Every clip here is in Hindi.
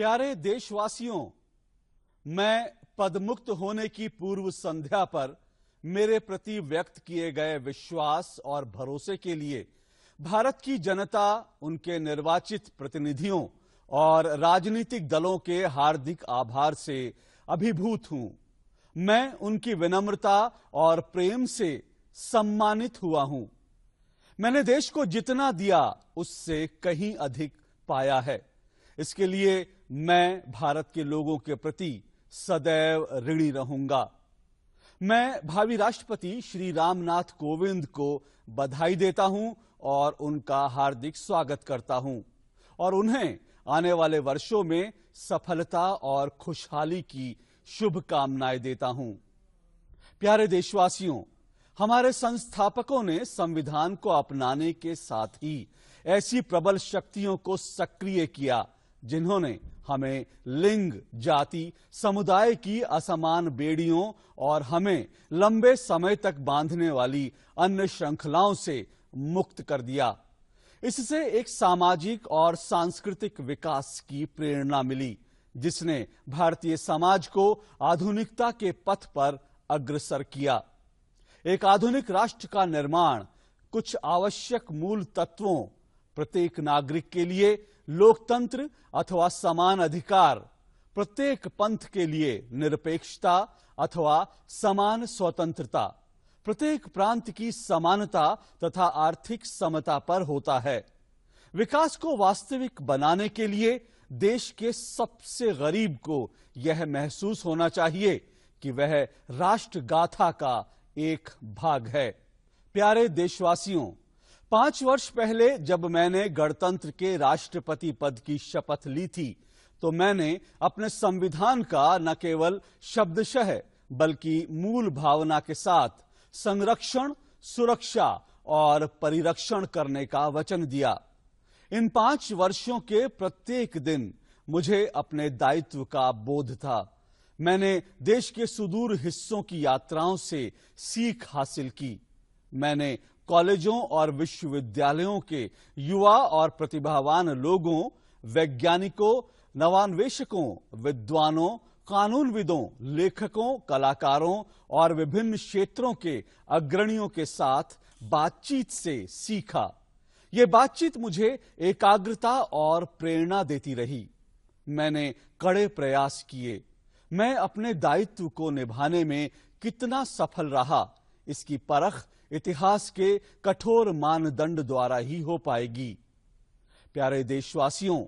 प्यारे देशवासियों, मैं पदमुक्त होने की पूर्व संध्या पर मेरे प्रति व्यक्त किए गए विश्वास और भरोसे के लिए भारत की जनता, उनके निर्वाचित प्रतिनिधियों और राजनीतिक दलों के हार्दिक आभार से अभिभूत हूं। मैं उनकी विनम्रता और प्रेम से सम्मानित हुआ हूं। मैंने देश को जितना दिया उससे कहीं अधिक पाया है। इसके लिए मैं भारत के लोगों के प्रति सदैव ऋणी रहूंगा। मैं भावी राष्ट्रपति श्री रामनाथ कोविंद को बधाई देता हूं और उनका हार्दिक स्वागत करता हूं और उन्हें आने वाले वर्षों में सफलता और खुशहाली की शुभकामनाएं देता हूं। प्यारे देशवासियों, हमारे संस्थापकों ने संविधान को अपनाने के साथ ही ऐसी प्रबल शक्तियों को सक्रिय किया जिन्होंने हमें लिंग, जाति, समुदाय की असमान बेड़ियों और हमें लंबे समय तक बांधने वाली अन्य श्रृंखलाओं से मुक्त कर दिया। इससे एक सामाजिक और सांस्कृतिक विकास की प्रेरणा मिली, जिसने भारतीय समाज को आधुनिकता के पथ पर अग्रसर किया। एक आधुनिक राष्ट्र का निर्माण कुछ आवश्यक मूल तत्वों, प्रत्येक नागरिक के लिए लोकतंत्र अथवा समान अधिकार, प्रत्येक पंथ के लिए निरपेक्षता अथवा समान स्वतंत्रता, प्रत्येक प्रांत की समानता तथा आर्थिक समता पर होता है। विकास को वास्तविक बनाने के लिए देश के सबसे गरीब को यह महसूस होना चाहिए कि वह राष्ट्र गाथा का एक भाग है। प्यारे देशवासियों, 5 वर्ष पहले जब मैंने गणतंत्र के राष्ट्रपति पद की शपथ ली थी, तो मैंने अपने संविधान का न केवल शब्दशः बल्कि मूल भावना के साथ संरक्षण, सुरक्षा और परिरक्षण करने का वचन दिया। इन 5 वर्षों के प्रत्येक दिन मुझे अपने दायित्व का बोध था। मैंने देश के सुदूर हिस्सों की यात्राओं से सीख हासिल की। मैंने कॉलेजों और विश्वविद्यालयों के युवा और प्रतिभावान लोगों, वैज्ञानिकों, नवान्वेषकों, विद्वानों, कानूनविदों, लेखकों, कलाकारों और विभिन्न क्षेत्रों के अग्रणियों के साथ बातचीत से सीखा। ये बातचीत मुझे एकाग्रता और प्रेरणा देती रही। मैंने कड़े प्रयास किए। मैं अपने दायित्व को निभाने में कितना सफल रहा, इसकी परख इतिहास के कठोर मानदंड द्वारा ही हो पाएगी। प्यारे देशवासियों,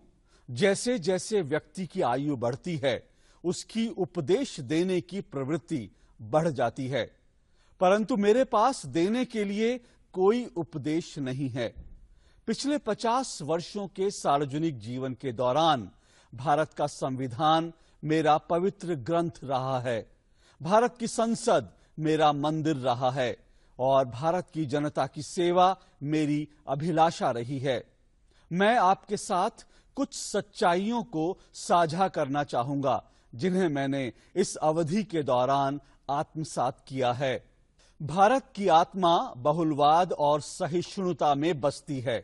जैसे जैसे व्यक्ति की आयु बढ़ती है, उसकी उपदेश देने की प्रवृत्ति बढ़ जाती है, परंतु मेरे पास देने के लिए कोई उपदेश नहीं है। पिछले 50 वर्षों के सार्वजनिक जीवन के दौरान भारत का संविधान मेरा पवित्र ग्रंथ रहा है, भारत की संसद मेरा मंदिर रहा है और भारत की जनता की सेवा मेरी अभिलाषा रही है। मैं आपके साथ कुछ सच्चाइयों को साझा करना चाहूंगा जिन्हें मैंने इस अवधि के दौरान आत्मसात किया है। भारत की आत्मा बहुलवाद और सहिष्णुता में बसती है।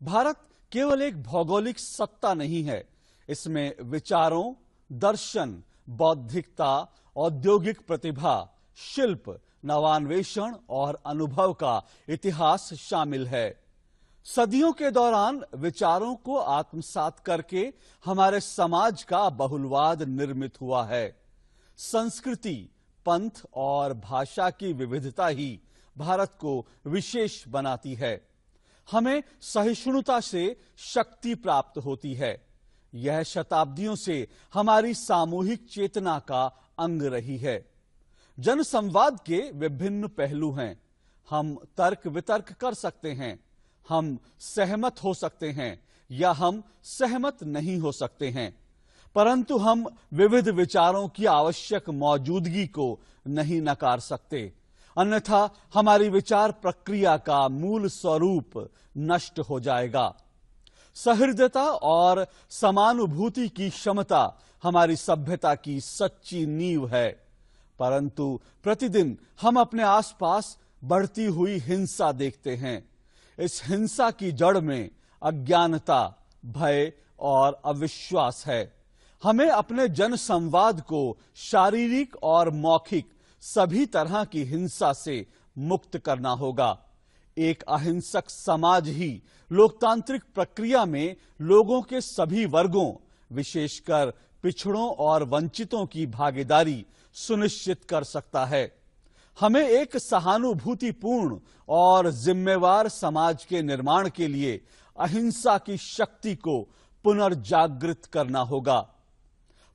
भारत केवल एक भौगोलिक सत्ता नहीं है, इसमें विचारों, दर्शन, बौद्धिकता, औद्योगिक प्रतिभा, शिल्प, नवान्वेषण और अनुभव का इतिहास शामिल है। सदियों के दौरान विचारों को आत्मसात करके हमारे समाज का बहुलवाद निर्मित हुआ है। संस्कृति, पंथ और भाषा की विविधता ही भारत को विशेष बनाती है। हमें सहिष्णुता से शक्ति प्राप्त होती है। यह शताब्दियों से हमारी सामूहिक चेतना का अंग रही है। जनसंवाद के विभिन्न पहलू हैं। हम तर्क वितर्क कर सकते हैं, हम सहमत हो सकते हैं या हम सहमत नहीं हो सकते हैं, परंतु हम विविध विचारों की आवश्यक मौजूदगी को नहीं नकार सकते, अन्यथा हमारी विचार प्रक्रिया का मूल स्वरूप नष्ट हो जाएगा। सहृदयता और समानुभूति की क्षमता हमारी सभ्यता की सच्ची नींव है, परंतु प्रतिदिन हम अपने आसपास बढ़ती हुई हिंसा देखते हैं। इस हिंसा की जड़ में अज्ञानता, भय और अविश्वास है। हमें अपने जन संवाद को शारीरिक और मौखिक सभी तरह की हिंसा से मुक्त करना होगा। एक अहिंसक समाज ही लोकतांत्रिक प्रक्रिया में लोगों के सभी वर्गों, विशेषकर पिछड़ों और वंचितों की भागीदारी सुनिश्चित कर सकता है। हमें एक सहानुभूतिपूर्ण और जिम्मेवार समाज के निर्माण के लिए अहिंसा की शक्ति को पुनर्जागृत करना होगा।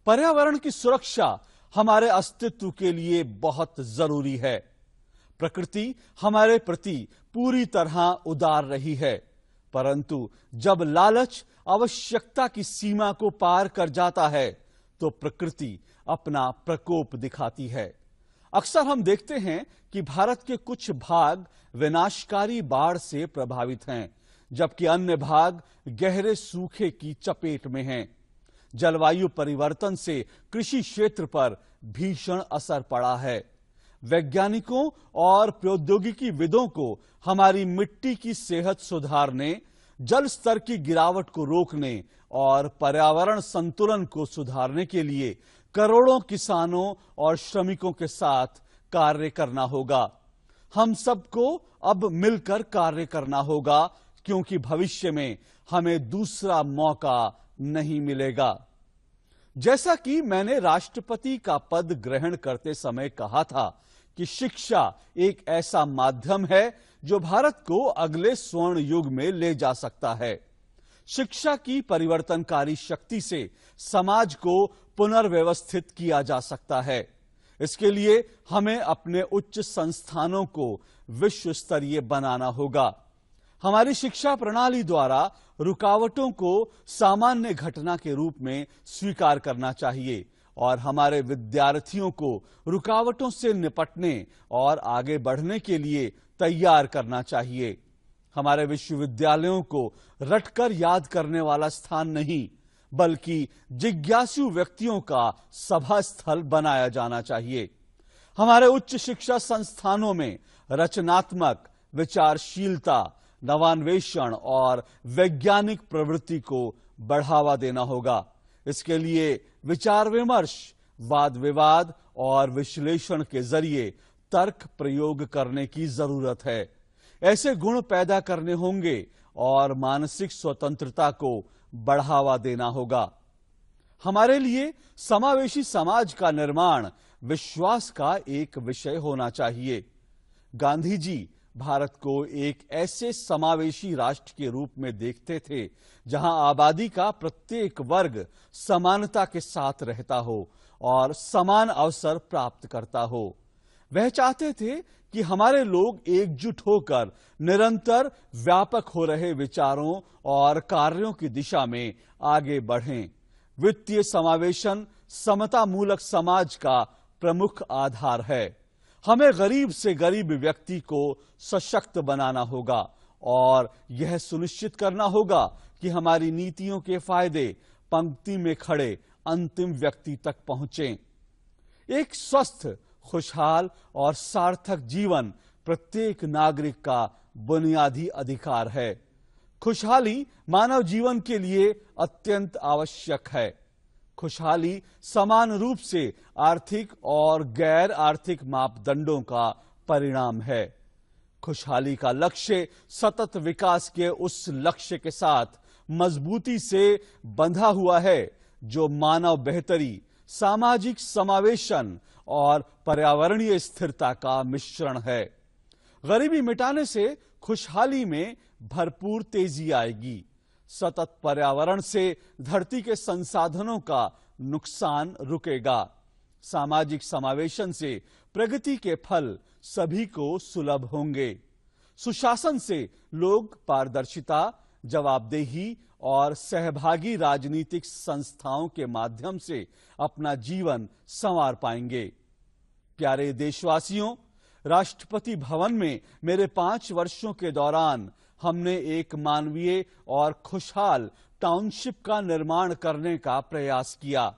पर्यावरण की सुरक्षा हमारे अस्तित्व के लिए बहुत जरूरी है। प्रकृति हमारे प्रति पूरी तरह उदार रही है, परंतु जब लालच आवश्यकता की सीमा को पार कर जाता है तो प्रकृति अपना प्रकोप दिखाती है। अक्सर हम देखते हैं कि भारत के कुछ भाग विनाशकारी बाढ़ से प्रभावित हैं, जबकि अन्य भाग गहरे सूखे की चपेट में हैं। जलवायु परिवर्तन से कृषि क्षेत्र पर भीषण असर पड़ा है। वैज्ञानिकों और प्रौद्योगिकीविदों को हमारी मिट्टी की सेहत सुधारने, जल स्तर की गिरावट को रोकने और पर्यावरण संतुलन को सुधारने के लिए करोड़ों किसानों और श्रमिकों के साथ कार्य करना होगा। हम सबको अब मिलकर कार्य करना होगा, क्योंकि भविष्य में हमें दूसरा मौका नहीं मिलेगा। जैसा कि मैंने राष्ट्रपति का पद ग्रहण करते समय कहा था कि शिक्षा एक ऐसा माध्यम है जो भारत को अगले स्वर्ण युग में ले जा सकता है। शिक्षा की परिवर्तनकारी शक्ति से समाज को पुनर्व्यवस्थित किया जा सकता है। इसके लिए हमें अपने उच्च संस्थानों को विश्व स्तरीय बनाना होगा। हमारी शिक्षा प्रणाली द्वारा रुकावटों को सामान्य घटना के रूप में स्वीकार करना चाहिए और हमारे विद्यार्थियों को रुकावटों से निपटने और आगे बढ़ने के लिए तैयार करना चाहिए। हमारे विश्वविद्यालयों को रटकर याद करने वाला स्थान नहीं, बल्कि जिज्ञासु व्यक्तियों का सभा स्थल बनाया जाना चाहिए। हमारे उच्च शिक्षा संस्थानों में रचनात्मक, विचारशीलता, नवान्वेषण और वैज्ञानिक प्रवृत्ति को बढ़ावा देना होगा। इसके लिए विचार विमर्श, वाद विवाद और विश्लेषण के जरिए तर्क प्रयोग करने की जरूरत है। ऐसे गुण पैदा करने होंगे और मानसिक स्वतंत्रता को बढ़ावा देना होगा। हमारे लिए समावेशी समाज का निर्माण विश्वास का एक विषय होना चाहिए। गांधी जी भारत को एक ऐसे समावेशी राष्ट्र के रूप में देखते थे जहां आबादी का प्रत्येक वर्ग समानता के साथ रहता हो और समान अवसर प्राप्त करता हो। वह चाहते थे कि हमारे लोग एकजुट होकर निरंतर व्यापक हो रहे विचारों और कार्यों की दिशा में आगे बढ़ें। वित्तीय समावेशन समतामूलक समाज का प्रमुख आधार है। हमें गरीब से गरीब व्यक्ति को सशक्त बनाना होगा और यह सुनिश्चित करना होगा कि हमारी नीतियों के फायदे पंक्ति में खड़े अंतिम व्यक्ति तक पहुंचें। एक स्वस्थ, खुशहाल और सार्थक जीवन प्रत्येक नागरिक का बुनियादी अधिकार है। खुशहाली मानव जीवन के लिए अत्यंत आवश्यक है। खुशहाली समान रूप से आर्थिक और गैर आर्थिक मापदंडों का परिणाम है। खुशहाली का लक्ष्य सतत विकास के उस लक्ष्य के साथ मजबूती से बंधा हुआ है जो मानव बेहतरी, सामाजिक समावेशन और पर्यावरणीय स्थिरता का मिश्रण है। गरीबी मिटाने से खुशहाली में भरपूर तेजी आएगी। सतत पर्यावरण से धरती के संसाधनों का नुकसान रुकेगा। सामाजिक समावेशन से प्रगति के फल सभी को सुलभ होंगे। सुशासन से लोग पारदर्शिता, जवाबदेही और सहभागी राजनीतिक संस्थाओं के माध्यम से अपना जीवन संवार पाएंगे। प्यारे देशवासियों, राष्ट्रपति भवन में मेरे 5 वर्षों के दौरान हमने एक मानवीय और खुशहाल टाउनशिप का निर्माण करने का प्रयास किया।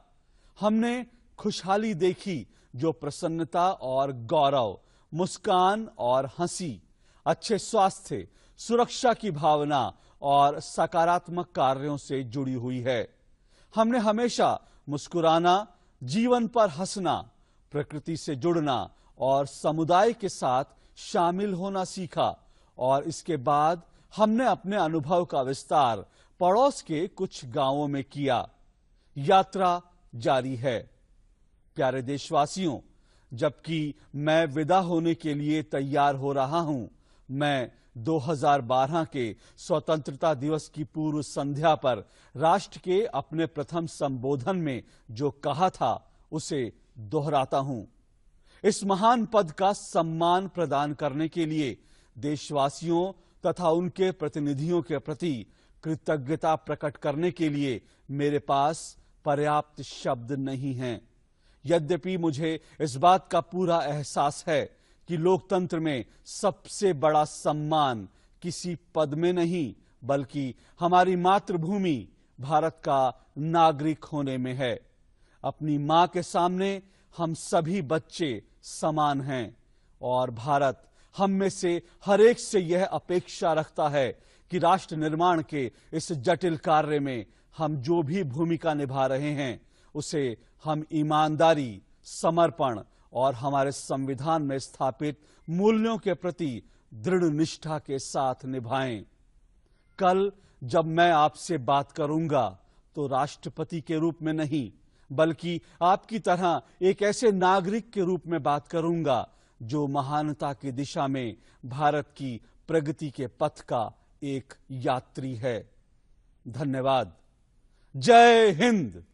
हमने खुशहाली देखी जो प्रसन्नता और गौरव, मुस्कान और हंसी, अच्छे स्वास्थ्य, सुरक्षा की भावना और सकारात्मक कार्यों से जुड़ी हुई है। हमने हमेशा मुस्कुराना, जीवन पर हंसना, प्रकृति से जुड़ना और समुदाय के साथ शामिल होना सीखा। और इसके बाद हमने अपने अनुभव का विस्तार पड़ोस के कुछ गांवों में किया। यात्रा जारी है। प्यारे देशवासियों, जबकि मैं विदा होने के लिए तैयार हो रहा हूं, मैं 2012 के स्वतंत्रता दिवस की पूर्व संध्या पर राष्ट्र के अपने प्रथम संबोधन में जो कहा था उसे दोहराता हूं। इस महान पद का सम्मान प्रदान करने के लिए देशवासियों तथा उनके प्रतिनिधियों के प्रति कृतज्ञता प्रकट करने के लिए मेरे पास पर्याप्त शब्द नहीं हैं। यद्यपि मुझे इस बात का पूरा एहसास है कि लोकतंत्र में सबसे बड़ा सम्मान किसी पद में नहीं बल्कि हमारी मातृभूमि भारत का नागरिक होने में है। अपनी मां के सामने हम सभी बच्चे समान हैं और भारत हम में से हर एक से यह अपेक्षा रखता है कि राष्ट्र निर्माण के इस जटिल कार्य में हम जो भी भूमिका निभा रहे हैं उसे हम ईमानदारी, समर्पण और हमारे संविधान में स्थापित मूल्यों के प्रति दृढ़ निष्ठा के साथ निभाएं। कल जब मैं आपसे बात करूंगा तो राष्ट्रपति के रूप में नहीं बल्कि आपकी तरह एक ऐसे नागरिक के रूप में बात करूंगा जो महानता की दिशा में भारत की प्रगति के पथ का एक यात्री है। धन्यवाद। जय हिंद।